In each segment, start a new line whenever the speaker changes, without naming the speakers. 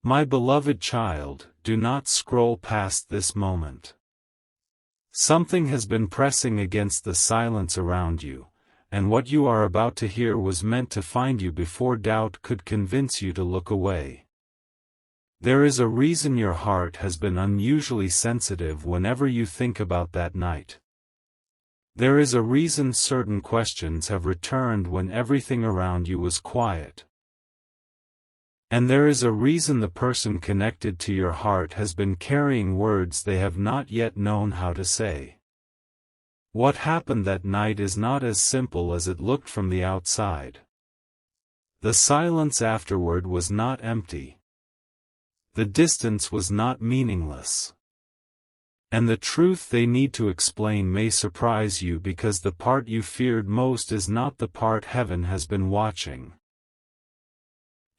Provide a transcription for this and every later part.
My beloved child, do not scroll past this moment. Something has been pressing against the silence around you, and what you are about to hear was meant to find you before doubt could convince you to look away. There is a reason your heart has been unusually sensitive whenever you think about that night. There is a reason certain questions have returned when everything around you was quiet. And there is a reason the person connected to your heart has been carrying words they have not yet known how to say. What happened that night is not as simple as it looked from the outside. The silence afterward was not empty. The distance was not meaningless. And the truth they need to explain may surprise you because the part you feared most is not the part heaven has been watching.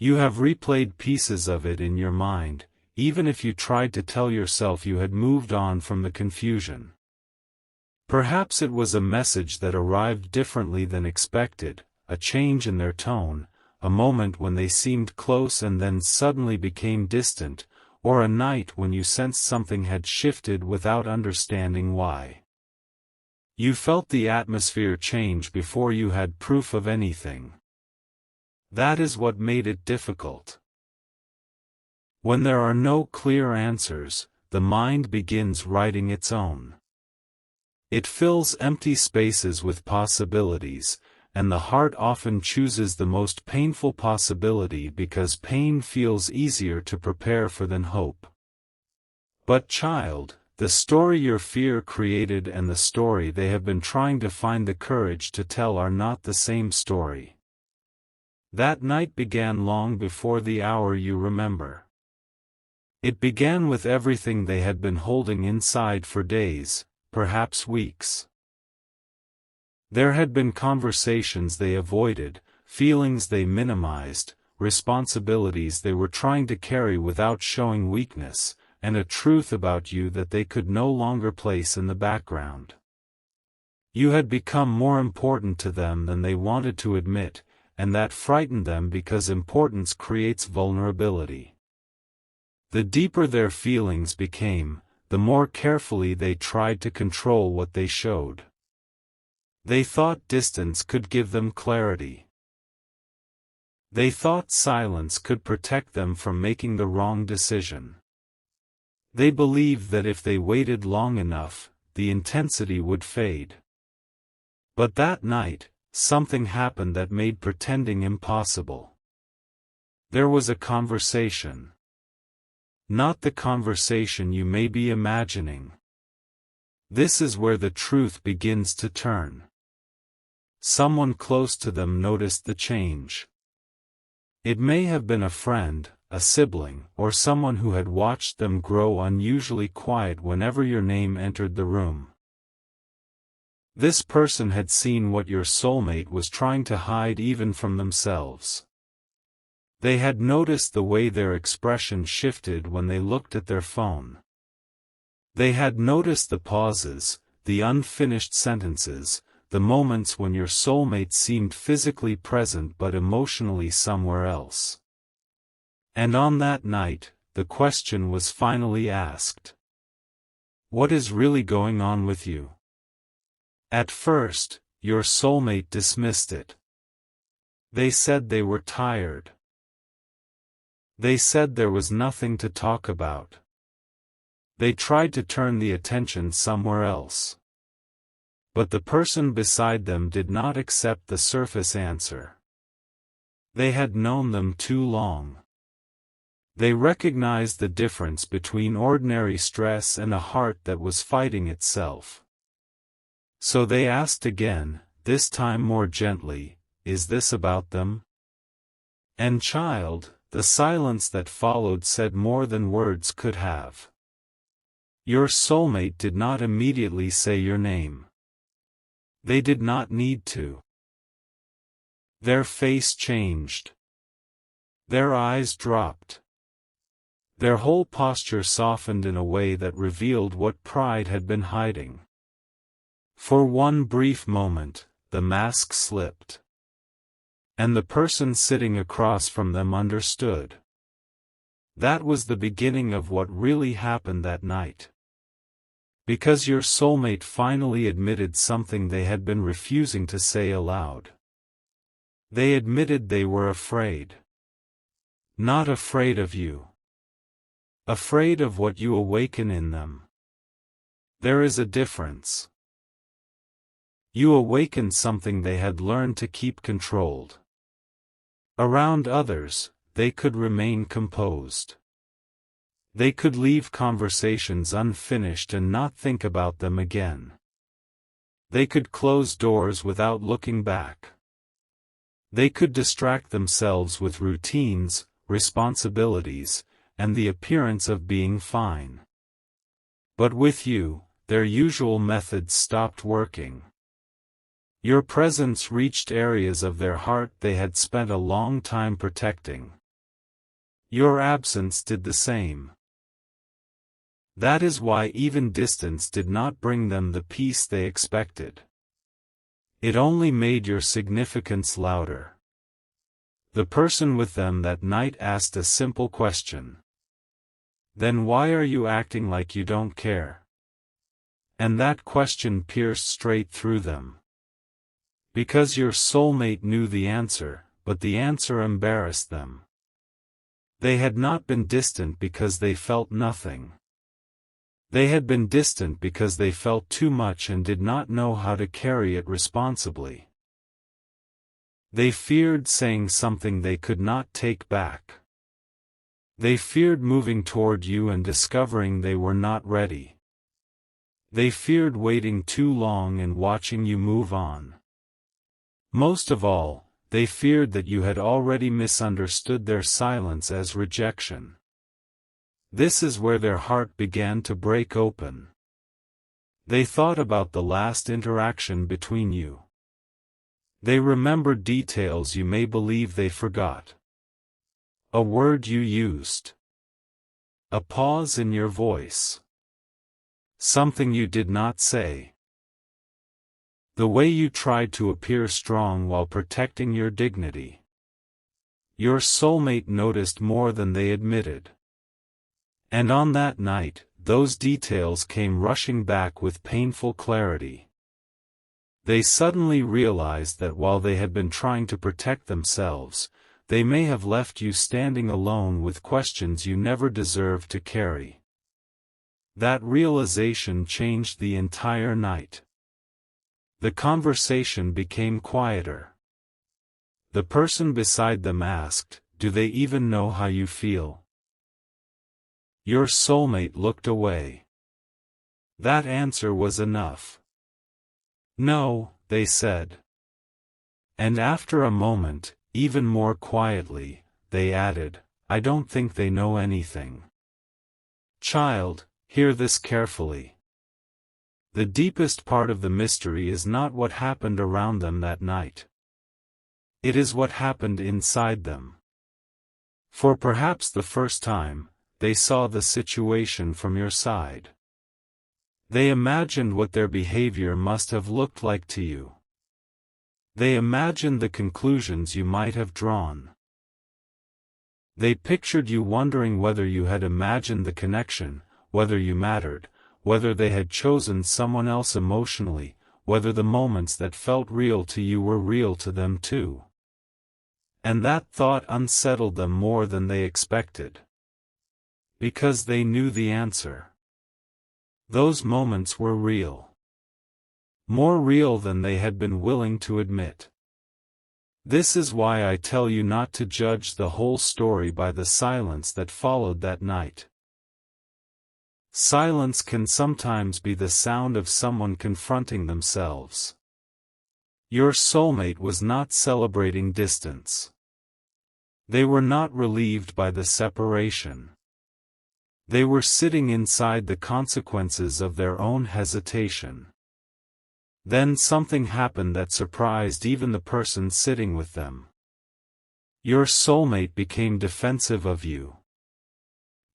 You have replayed pieces of it in your mind, even if you tried to tell yourself you had moved on from the confusion. Perhaps it was a message that arrived differently than expected, a change in their tone, a moment when they seemed close and then suddenly became distant, or a night when you sensed something had shifted without understanding why. You felt the atmosphere change before you had proof of anything. That is what made it difficult. When there are no clear answers, the mind begins writing its own. It fills empty spaces with possibilities, and the heart often chooses the most painful possibility because pain feels easier to prepare for than hope. But child, the story your fear created and the story they have been trying to find the courage to tell are not the same story. That night began long before the hour you remember. It began with everything they had been holding inside for days, perhaps weeks. There had been conversations they avoided, feelings they minimized, responsibilities they were trying to carry without showing weakness, and a truth about you that they could no longer place in the background. You had become more important to them than they wanted to admit, and that frightened them because importance creates vulnerability. The deeper their feelings became, the more carefully they tried to control what they showed. They thought distance could give them clarity. They thought silence could protect them from making the wrong decision. They believed that if they waited long enough, the intensity would fade. But that night, something happened that made pretending impossible. There was a conversation. Not the conversation you may be imagining. This is where the truth begins to turn. Someone close to them noticed the change. It may have been a friend, a sibling, or someone who had watched them grow unusually quiet whenever your name entered the room. This person had seen what your soulmate was trying to hide even from themselves. They had noticed the way their expression shifted when they looked at their phone. They had noticed the pauses, the unfinished sentences, the moments when your soulmate seemed physically present but emotionally somewhere else. And on that night, the question was finally asked. What is really going on with you? At first, your soulmate dismissed it. They said they were tired. They said there was nothing to talk about. They tried to turn the attention somewhere else. But the person beside them did not accept the surface answer. They had known them too long. They recognized the difference between ordinary stress and a heart that was fighting itself. So they asked again, this time more gently, is this about them? And child, the silence that followed said more than words could have. Your soulmate did not immediately say your name. They did not need to. Their face changed. Their eyes dropped. Their whole posture softened in a way that revealed what pride had been hiding. For one brief moment, the mask slipped. And the person sitting across from them understood. That was the beginning of what really happened that night. Because your soulmate finally admitted something they had been refusing to say aloud. They admitted they were afraid. Not afraid of you. Afraid of what you awaken in them. There is a difference. You awakened something they had learned to keep controlled. Around others, they could remain composed. They could leave conversations unfinished and not think about them again. They could close doors without looking back. They could distract themselves with routines, responsibilities, and the appearance of being fine. But with you, their usual methods stopped working. Your presence reached areas of their heart they had spent a long time protecting. Your absence did the same. That is why even distance did not bring them the peace they expected. It only made your significance louder. The person with them that night asked a simple question. Then why are you acting like you don't care? And that question pierced straight through them. Because your soulmate knew the answer, but the answer embarrassed them. They had not been distant because they felt nothing. They had been distant because they felt too much and did not know how to carry it responsibly. They feared saying something they could not take back. They feared moving toward you and discovering they were not ready. They feared waiting too long and watching you move on. Most of all, they feared that you had already misunderstood their silence as rejection. This is where their heart began to break open. They thought about the last interaction between you. They remembered details you may believe they forgot. A word you used. A pause in your voice. Something you did not say. The way you tried to appear strong while protecting your dignity. Your soulmate noticed more than they admitted. And on that night, those details came rushing back with painful clarity. They suddenly realized that while they had been trying to protect themselves, they may have left you standing alone with questions you never deserved to carry. That realization changed the entire night. The conversation became quieter. The person beside them asked, "Do they even know how you feel?" Your soulmate looked away. That answer was enough. "No," they said. And after a moment, even more quietly, they added, "I don't think they know anything." Child, hear this carefully. The deepest part of the mystery is not what happened around them that night. It is what happened inside them. For perhaps the first time, they saw the situation from your side. They imagined what their behavior must have looked like to you. They imagined the conclusions you might have drawn. They pictured you wondering whether you had imagined the connection, whether you mattered, whether they had chosen someone else emotionally, whether the moments that felt real to you were real to them too. And that thought unsettled them more than they expected. Because they knew the answer. Those moments were real. More real than they had been willing to admit. This is why I tell you not to judge the whole story by the silence that followed that night. Silence can sometimes be the sound of someone confronting themselves. Your soulmate was not celebrating distance. They were not relieved by the separation. They were sitting inside the consequences of their own hesitation. Then something happened that surprised even the person sitting with them. Your soulmate became defensive of you.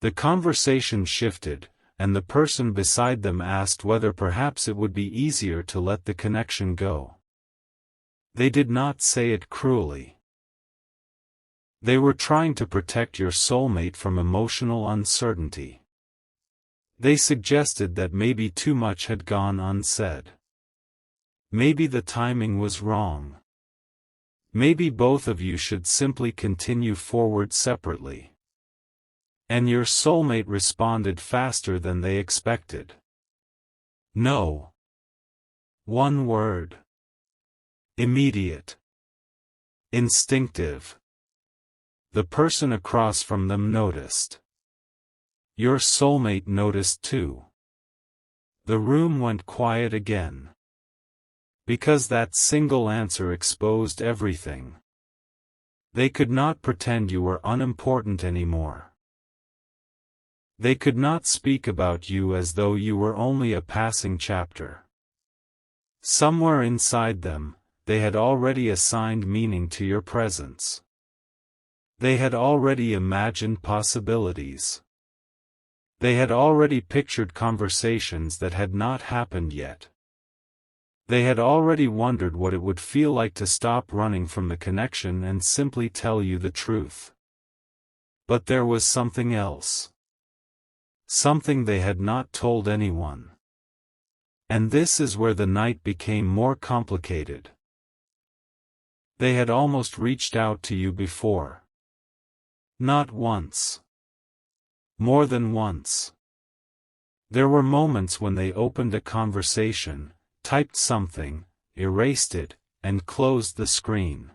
The conversation shifted, and the person beside them asked whether perhaps it would be easier to let the connection go. They did not say it cruelly. They were trying to protect your soulmate from emotional uncertainty. They suggested that maybe too much had gone unsaid. Maybe the timing was wrong. Maybe both of you should simply continue forward separately. And your soulmate responded faster than they expected. No. One word. Immediate. Instinctive. The person across from them noticed. Your soulmate noticed too. The room went quiet again. Because that single answer exposed everything. They could not pretend you were unimportant anymore. They could not speak about you as though you were only a passing chapter. Somewhere inside them, they had already assigned meaning to your presence. They had already imagined possibilities. They had already pictured conversations that had not happened yet. They had already wondered what it would feel like to stop running from the connection and simply tell you the truth. But there was something else. Something they had not told anyone. And this is where the night became more complicated. They had almost reached out to you before. Not once. More than once. There were moments when they opened a conversation, typed something, erased it, and closed the screen.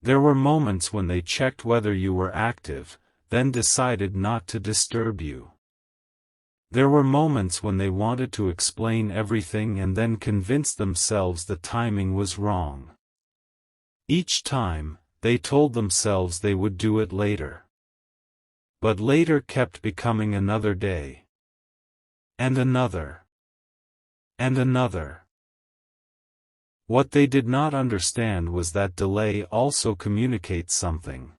There were moments when they checked whether you were active, then decided not to disturb you. There were moments when they wanted to explain everything and then convinced themselves the timing was wrong. Each time, they told themselves they would do it later. But later kept becoming another day. And another. And another. What they did not understand was that delay also communicates something.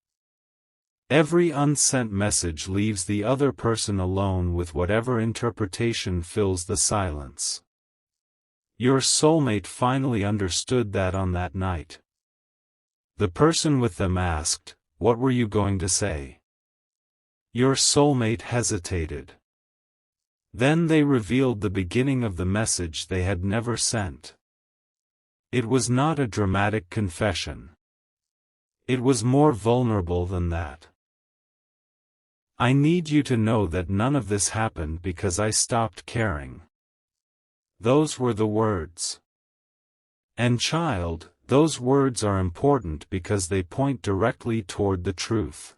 Every unsent message leaves the other person alone with whatever interpretation fills the silence. Your soulmate finally understood that on that night. The person with them asked, "What were you going to say?" Your soulmate hesitated. Then they revealed the beginning of the message they had never sent. It was not a dramatic confession. It was more vulnerable than that. "I need you to know that none of this happened because I stopped caring." Those were the words. And child, those words are important because they point directly toward the truth.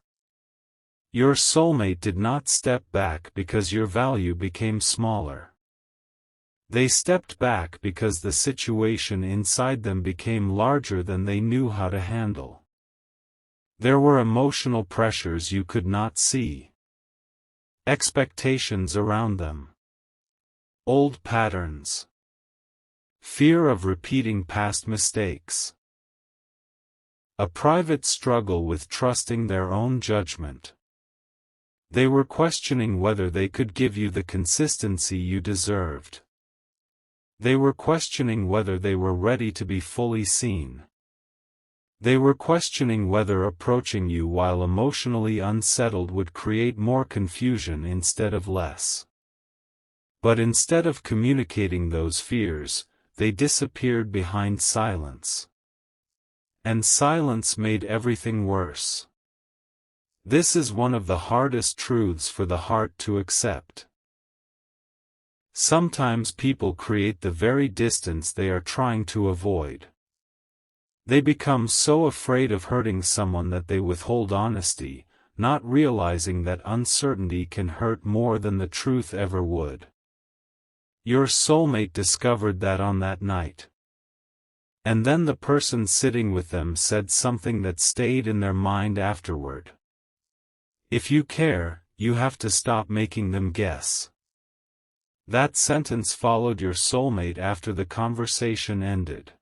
Your soulmate did not step back because your value became smaller. They stepped back because the situation inside them became larger than they knew how to handle. There were emotional pressures you could not see. Expectations around them. Old patterns. Fear of repeating past mistakes. A private struggle with trusting their own judgment. They were questioning whether they could give you the consistency you deserved. They were questioning whether they were ready to be fully seen. They were questioning whether approaching you while emotionally unsettled would create more confusion instead of less. But instead of communicating those fears, they disappeared behind silence. And silence made everything worse. This is one of the hardest truths for the heart to accept. Sometimes people create the very distance they are trying to avoid. They become so afraid of hurting someone that they withhold honesty, not realizing that uncertainty can hurt more than the truth ever would. Your soulmate discovered that on that night. And then the person sitting with them said something that stayed in their mind afterward. "If you care, you have to stop making them guess." That sentence followed your soulmate after the conversation ended.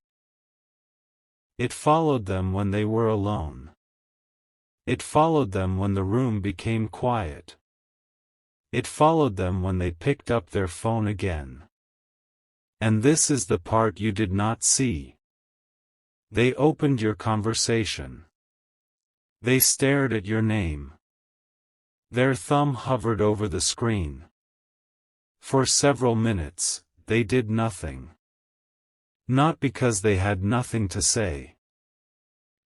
It followed them when they were alone. It followed them when the room became quiet. It followed them when they picked up their phone again. And this is the part you did not see. They opened your conversation. They stared at your name. Their thumb hovered over the screen. For several minutes, they did nothing. Not because they had nothing to say.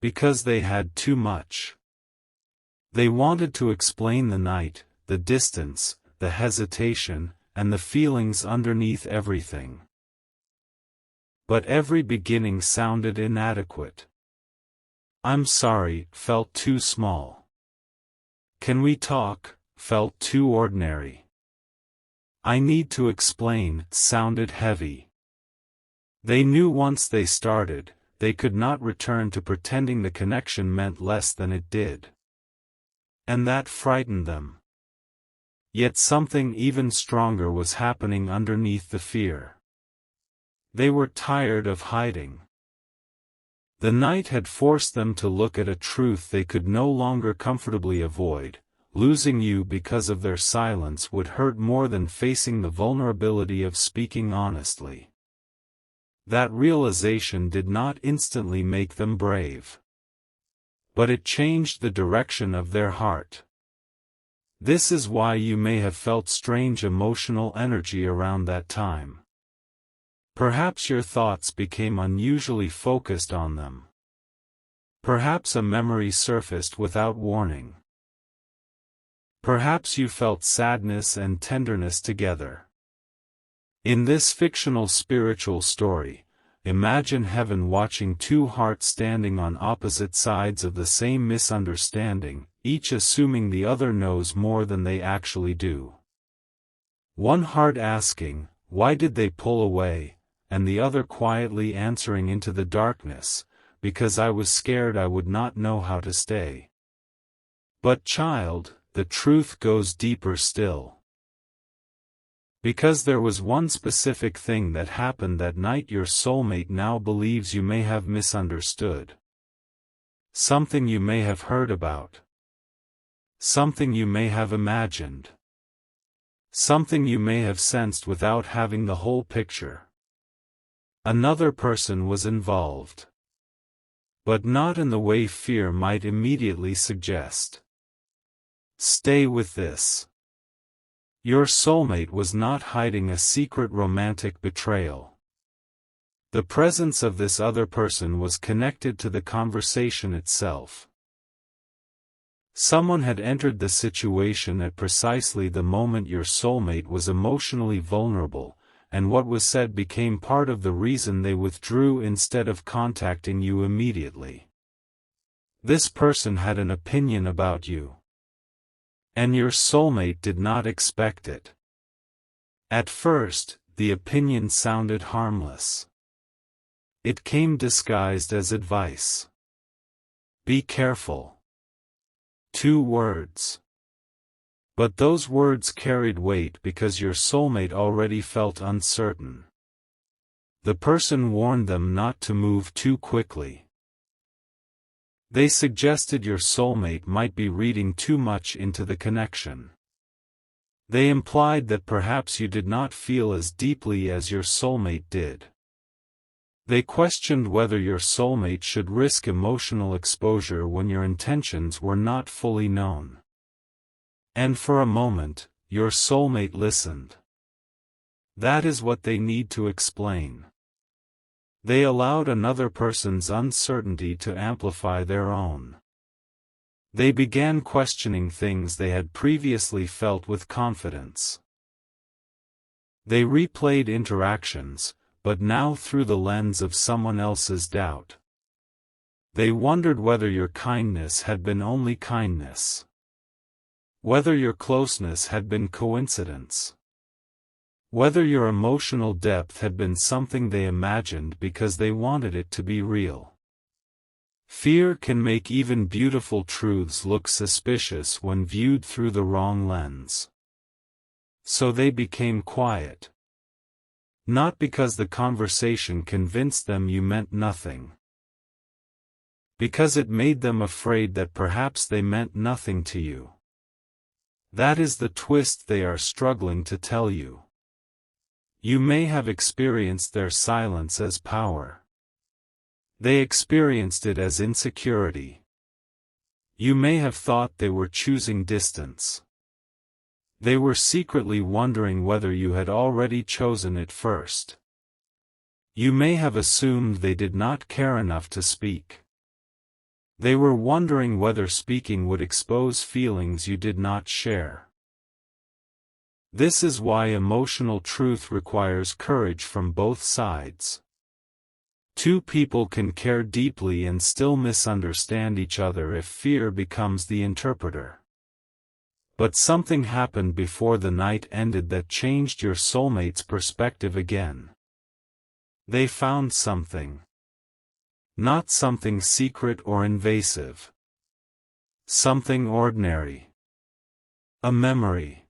Because they had too much. They wanted to explain the night, the distance, the hesitation, and the feelings underneath everything. But every beginning sounded inadequate. "I'm sorry" felt too small. "Can we talk" felt too ordinary. "I need to explain" sounded heavy. They knew once they started, they could not return to pretending the connection meant less than it did. And that frightened them. Yet something even stronger was happening underneath the fear. They were tired of hiding. The night had forced them to look at a truth they could no longer comfortably avoid. Losing you because of their silence would hurt more than facing the vulnerability of speaking honestly. That realization did not instantly make them brave. But it changed the direction of their heart. This is why you may have felt strange emotional energy around that time. Perhaps your thoughts became unusually focused on them. Perhaps a memory surfaced without warning. Perhaps you felt sadness and tenderness together. In this fictional spiritual story, imagine heaven watching two hearts standing on opposite sides of the same misunderstanding, each assuming the other knows more than they actually do. One heart asking, "Why did they pull away?" and the other quietly answering into the darkness, "Because I was scared I would not know how to stay." But child, the truth goes deeper still. Because there was one specific thing that happened that night your soulmate now believes you may have misunderstood. Something you may have heard about. Something you may have imagined. Something you may have sensed without having the whole picture. Another person was involved. But not in the way fear might immediately suggest. Stay with this. Your soulmate was not hiding a secret romantic betrayal. The presence of this other person was connected to the conversation itself. Someone had entered the situation at precisely the moment your soulmate was emotionally vulnerable, and what was said became part of the reason they withdrew instead of contacting you immediately. This person had an opinion about you. And your soulmate did not expect it. At first, the opinion sounded harmless. It came disguised as advice. Be careful. 2 words. But those words carried weight because your soulmate already felt uncertain. The person warned them not to move too quickly. They suggested your soulmate might be reading too much into the connection. They implied that perhaps you did not feel as deeply as your soulmate did. They questioned whether your soulmate should risk emotional exposure when your intentions were not fully known. And for a moment, your soulmate listened. That is what they need to explain. They allowed another person's uncertainty to amplify their own. They began questioning things they had previously felt with confidence. They replayed interactions, but now through the lens of someone else's doubt. They wondered whether your kindness had been only kindness. Whether your closeness had been coincidence. Whether your emotional depth had been something they imagined because they wanted it to be real. Fear can make even beautiful truths look suspicious when viewed through the wrong lens. So they became quiet. Not because the conversation convinced them you meant nothing. Because it made them afraid that perhaps they meant nothing to you. That is the twist they are struggling to tell you. You may have experienced their silence as power. They experienced it as insecurity. You may have thought they were choosing distance. They were secretly wondering whether you had already chosen it first. You may have assumed they did not care enough to speak. They were wondering whether speaking would expose feelings you did not share. This is why emotional truth requires courage from both sides. Two people can care deeply and still misunderstand each other if fear becomes the interpreter. But something happened before the night ended that changed your soulmate's perspective again. They found something. Not something secret or invasive. Something ordinary. A memory.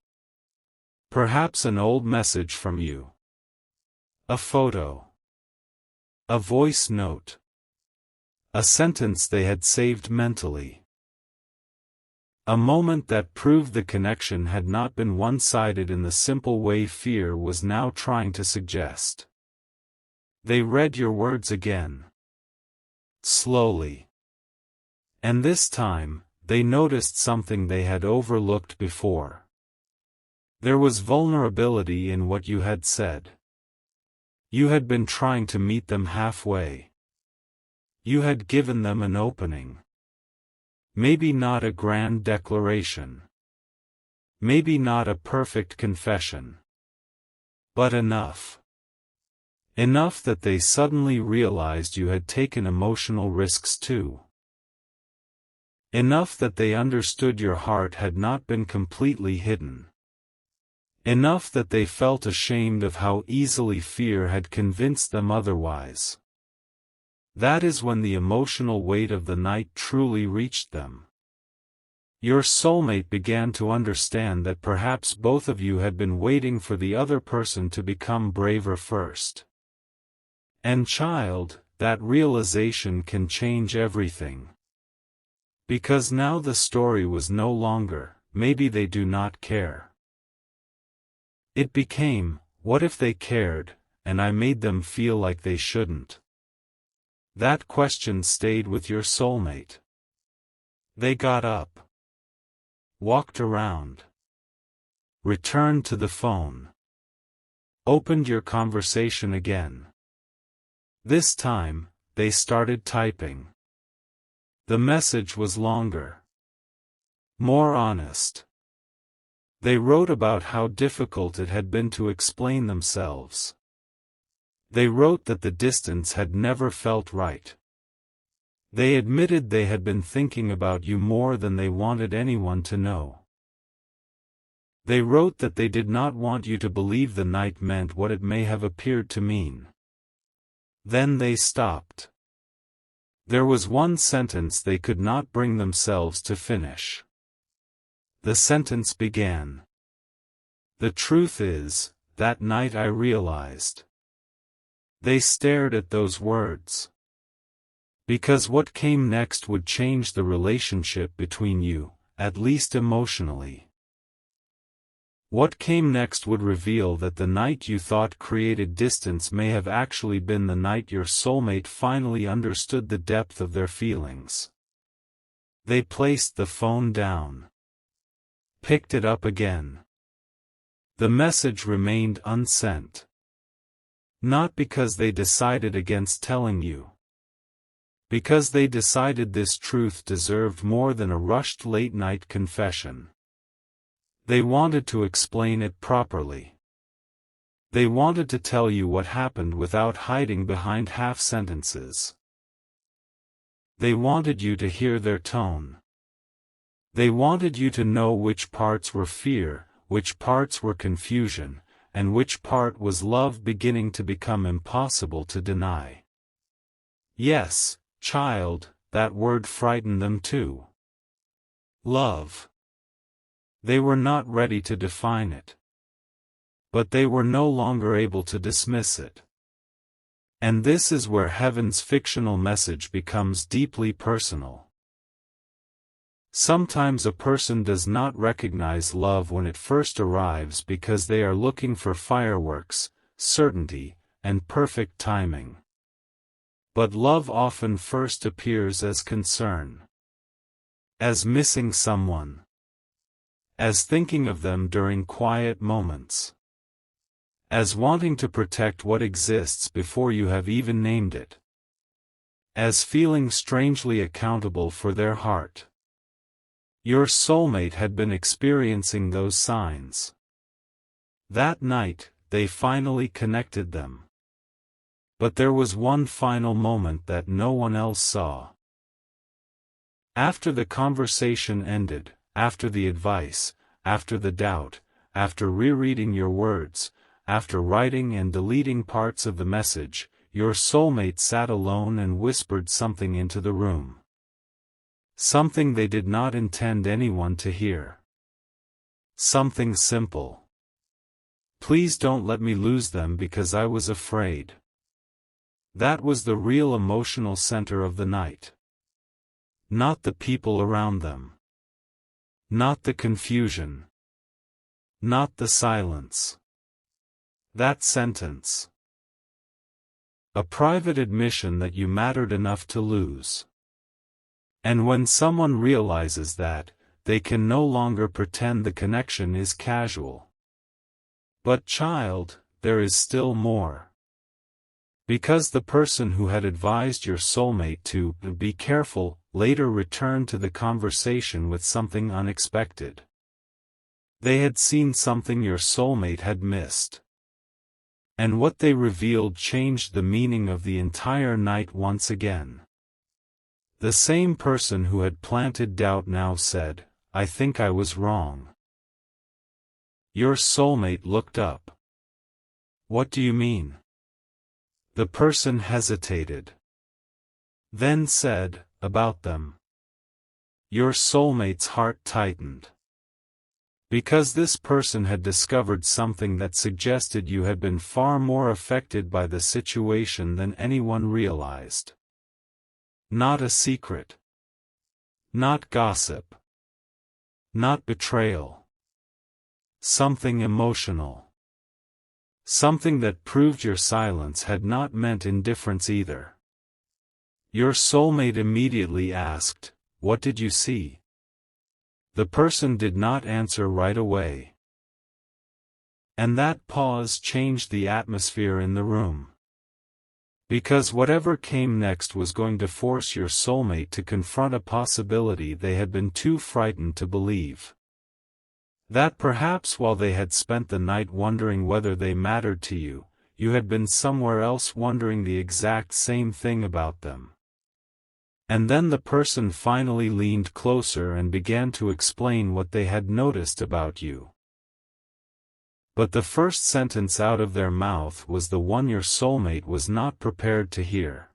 Perhaps an old message from you. A photo. A voice note. A sentence they had saved mentally. A moment that proved the connection had not been one-sided in the simple way fear was now trying to suggest. They read your words again. Slowly. And this time, they noticed something they had overlooked before. There was vulnerability in what you had said. You had been trying to meet them halfway. You had given them an opening. Maybe not a grand declaration. Maybe not a perfect confession. But enough. Enough that they suddenly realized you had taken emotional risks too. Enough that they understood your heart had not been completely hidden. Enough that they felt ashamed of how easily fear had convinced them otherwise. That is when the emotional weight of the night truly reached them. Your soulmate began to understand that perhaps both of you had been waiting for the other person to become braver first. And child, that realization can change everything. Because now the story was no longer, maybe they do not care. It became, what if they cared, and I made them feel like they shouldn't? That question stayed with your soulmate. They got up. Walked around. Returned to the phone. Opened your conversation again. This time, they started typing. The message was longer. More honest. They wrote about how difficult it had been to explain themselves. They wrote that the distance had never felt right. They admitted they had been thinking about you more than they wanted anyone to know. They wrote that they did not want you to believe the night meant what it may have appeared to mean. Then they stopped. There was one sentence they could not bring themselves to finish. The sentence began. The truth is, that night I realized. They stared at those words. Because what came next would change the relationship between you, at least emotionally. What came next would reveal that the night you thought created distance may have actually been the night your soulmate finally understood the depth of their feelings. They placed the phone down. Picked it up again. The message remained unsent. Not because they decided against telling you. Because they decided this truth deserved more than a rushed late-night confession. They wanted to explain it properly. They wanted to tell you what happened without hiding behind half-sentences. They wanted you to hear their tone. They wanted you to know which parts were fear, which parts were confusion, and which part was love beginning to become impossible to deny. Yes, child, that word frightened them too. Love. They were not ready to define it. But they were no longer able to dismiss it. And this is where heaven's fictional message becomes deeply personal. Sometimes a person does not recognize love when it first arrives because they are looking for fireworks, certainty, and perfect timing. But love often first appears as concern. as missing someone, as thinking of them during quiet moments, as wanting to protect what exists before you have even named it, as feeling strangely accountable for their heart. Your soulmate had been experiencing those signs. That night, they finally connected them. But there was one final moment that no one else saw. After the conversation ended, after the advice, after the doubt, after rereading your words, after writing and deleting parts of the message, your soulmate sat alone and whispered something into the room. Something they did not intend anyone to hear. Something simple. Please don't let me lose them because I was afraid. That was the real emotional center of the night. Not the people around them. Not the confusion. Not the silence. That sentence. A private admission that you mattered enough to lose. And when someone realizes that, they can no longer pretend the connection is casual. But child, there is still more. Because the person who had advised your soulmate to be careful later returned to the conversation with something unexpected. They had seen something your soulmate had missed. And what they revealed changed the meaning of the entire night once again. The same person who had planted doubt now said, "I think I was wrong." Your soulmate looked up. "What do you mean?" The person hesitated. Then said, "About them." Your soulmate's heart tightened. Because this person had discovered something that suggested you had been far more affected by the situation than anyone realized. Not a secret. Not gossip. Not betrayal. Something emotional. Something that proved your silence had not meant indifference either. Your soulmate immediately asked, "What did you see?" The person did not answer right away. And that pause changed the atmosphere in the room. Because whatever came next was going to force your soulmate to confront a possibility they had been too frightened to believe. That perhaps while they had spent the night wondering whether they mattered to you, you had been somewhere else wondering the exact same thing about them. And then the person finally leaned closer and began to explain what they had noticed about you. But the first sentence out of their mouth was the one your soulmate was not prepared to hear.